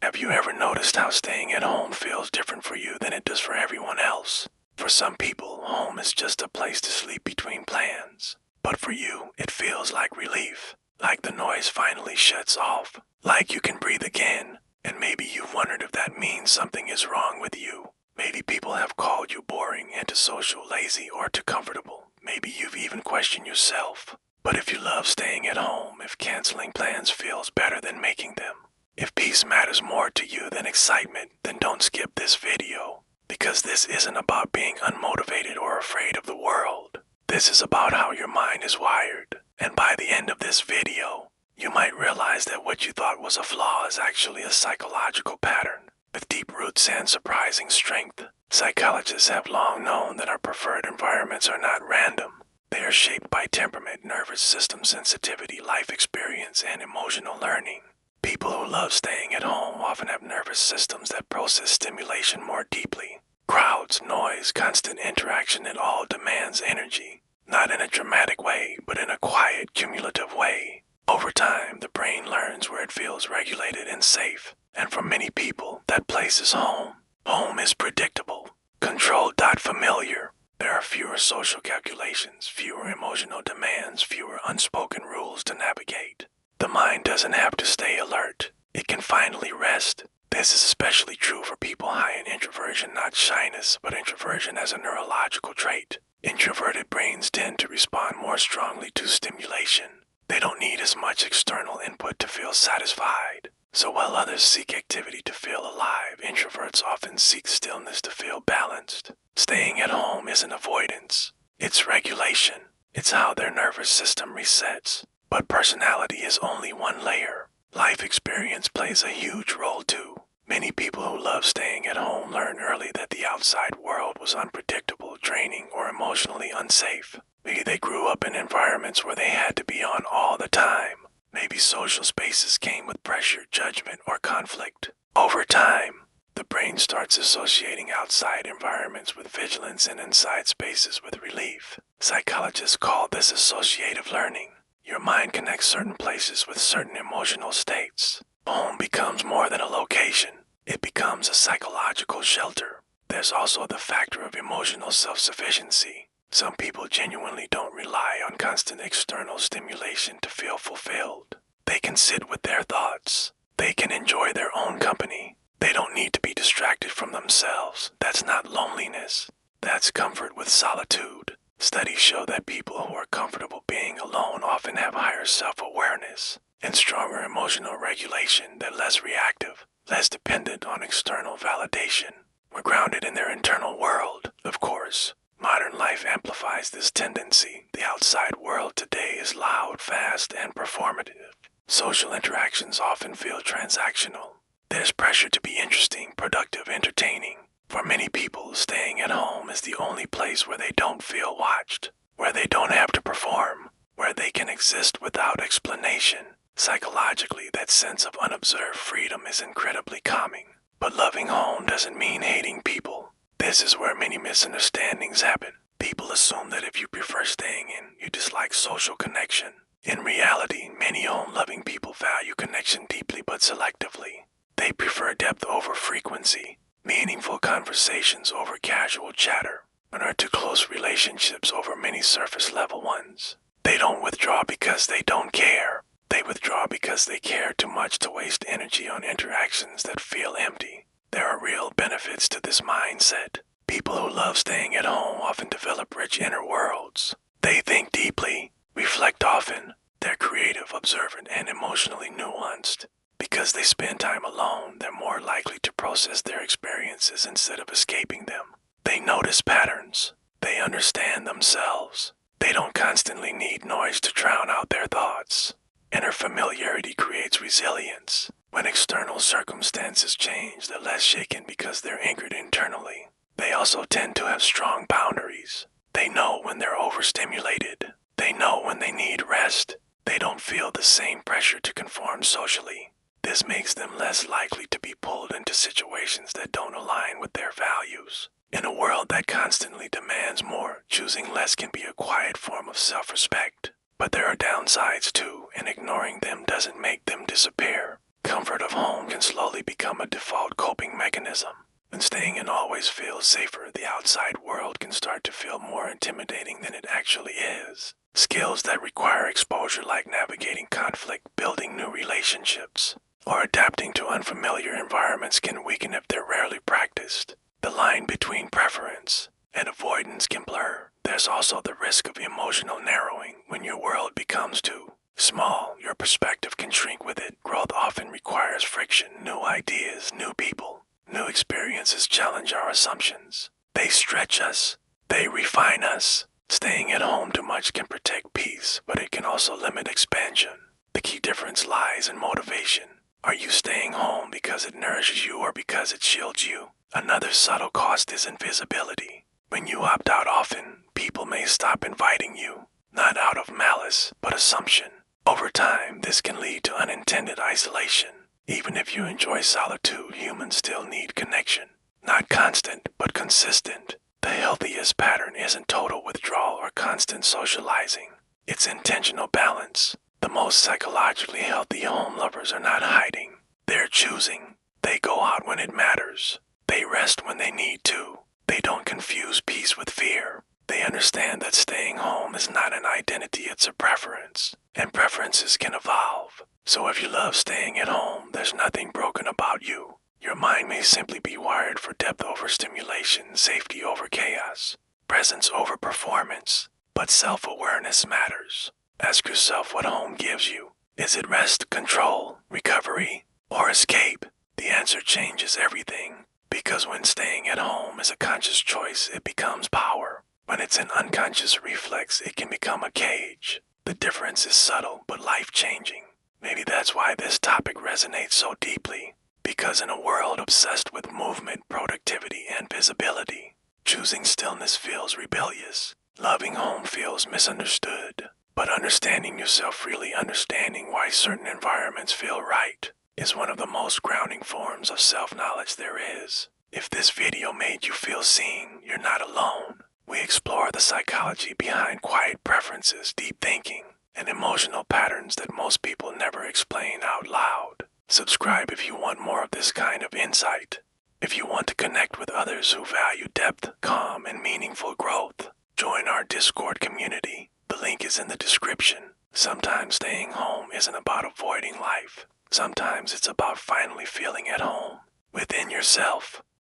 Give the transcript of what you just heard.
Have you ever noticed how staying at home feels different for you than it does for everyone else? For some people, home is just a place to sleep between plans. But for you, it feels like relief, like the noise finally shuts off, like you can breathe again. And maybe you've wondered if that means something is wrong with you. Maybe people have called you boring, antisocial, lazy, or too comfortable. Maybe you've even questioned yourself. But if you love staying at home, if canceling plans feels better than making them, if peace matters more to you than excitement, then don't skip this video. Because this isn't about being unmotivated or afraid of the world. This is about how your mind is wired. And by the end of this video, you might realize that what you thought was a flaw is actually a psychological pattern with deep roots and surprising strength. Psychologists have long known that our preferred environments are not random. They are shaped by temperament, nervous system sensitivity, life experience, and emotional learning. People who love staying at home often have nervous systems that process stimulation more deeply. Crowds, noise, constant interaction, it all demands energy. Not in a dramatic way, but in a quiet, cumulative way. Over time, the brain learns where it feels regulated and safe. And for many people, that place is home. Home is predictable, controlled, familiar. There are fewer social calculations, fewer emotional demands, fewer unspoken rules to navigate. The mind doesn't have to stay alert. It can finally rest. This is especially true for people high in introversion, not shyness, but introversion as a neurological trait. Introverted brains tend to respond more strongly to stimulation. They don't need as much external input to feel satisfied. So while others seek activity to feel alive, introverts often seek stillness to feel balanced. Staying at home isn't avoidance. It's regulation. It's how their nervous system resets. But personality is only one layer. Life experience plays a huge role too. Many people who love staying at home learn early that the outside world was unpredictable, draining, or emotionally unsafe. Maybe they grew up in environments where they had to be on all the time. Maybe social spaces came with pressure, judgment, or conflict. Over time, the brain starts associating outside environments with vigilance and inside spaces with relief. Psychologists call this associative learning. Your mind connects certain places with certain emotional states. Home becomes more than a location. It becomes a psychological shelter. There's also the factor of emotional self-sufficiency. Some people genuinely don't rely on constant external stimulation to feel fulfilled. They can sit with their thoughts. They can enjoy their own company. They don't need to be distracted from themselves. That's not loneliness. That's comfort with solitude. Studies show that people who are comfortable being alone often have higher self-awareness and stronger emotional regulation. They're less reactive, less dependent on external validation. We're grounded in their internal world. Of course, modern life amplifies this tendency. The outside world today is loud, fast, and performative. Social interactions often feel transactional. There's pressure to be interesting, productive, entertaining. For many people, staying at home is the only place where they don't feel watched, where they don't have to perform, where they can exist without explanation. Psychologically, that sense of unobserved freedom is incredibly calming. But loving home doesn't mean hating people. This is where many misunderstandings happen. People assume that if you prefer staying in, you dislike social connection. In reality, many home-loving people value connection deeply but selectively. They prefer depth over frequency, meaningful conversations over casual chatter, and are to close relationships over many surface-level ones. They don't withdraw because they don't care. They withdraw because they care too much to waste energy on interactions that feel empty. There are real benefits to this mindset. People who love staying at home often develop rich inner worlds. They think deeply, reflect often. They're creative, observant, and emotionally nuanced. Because they spend time alone, they're more likely to process their experiences instead of escaping them. They notice patterns. They understand themselves. They don't constantly need noise to drown out their thoughts. Inner familiarity creates resilience. When external circumstances change, they're less shaken because they're anchored internally. They also tend to have strong boundaries. They know when they're overstimulated. They know when they need rest. They don't feel the same pressure to conform socially. This makes them less likely to be pulled into situations that don't align with their values. In a world that constantly demands more, choosing less can be a quiet form of self-respect. But there are downsides too, and ignoring them doesn't make them disappear. Comfort of home can slowly become a default coping mechanism. When staying in always feels safer, the outside world can start to feel more intimidating than it actually is. Skills that require exposure, like navigating conflict, building new relationships, or adapting to unfamiliar environments, can weaken if they're rarely practiced. The line between preference and avoidance can blur. There's also the risk of emotional narrowing. When your world becomes too small, your perspective can shrink with it. Growth often requires friction. New ideas, new people, new experiences challenge our assumptions. They stretch us. They refine us. Staying at home too much can protect peace, but it can also limit expansion. The key difference lies in motivation. Are you staying home because it nourishes you or because it shields you? Another subtle cost is invisibility. When you opt out often, people may stop inviting you, not out of malice, but assumption. Over time, this can lead to unintended isolation. Even if you enjoy solitude, humans still need connection. Not constant, but consistent. The healthiest pattern isn't total withdrawal or constant socializing. It's intentional balance. The most psychologically healthy home lovers are not hiding. They're choosing. They go out when it matters. They rest when they need to. They don't confuse peace with fear. They understand that staying home is not an identity, it's a preference. And preferences can evolve. So if you love staying at home, there's nothing broken about you. Your mind may simply be wired for depth over stimulation, safety over chaos, presence over performance. But self-awareness matters. Ask yourself what home gives you. Is it rest, control, recovery, or escape? The answer changes everything. Because when staying at home is a conscious choice, it becomes power. When it's an unconscious reflex, it can become a cage. The difference is subtle but life-changing. Maybe that's why this topic resonates so deeply. Because in a world obsessed with movement, productivity, and visibility, choosing stillness feels rebellious. Loving home feels misunderstood. But understanding yourself, really understanding why certain environments feel right, is one of the most grounding forms of self-knowledge there is. If this video made you feel seen, you're not alone. We explore the psychology behind quiet preferences, deep thinking, and emotional patterns that most people never explain out loud. Subscribe if you want more of this kind of insight. If you want to connect with others who value depth, calm, and meaningful growth, join our Discord community. The link is in the description. Sometimes staying home isn't about avoiding life. Sometimes it's about finally feeling at home within yourself.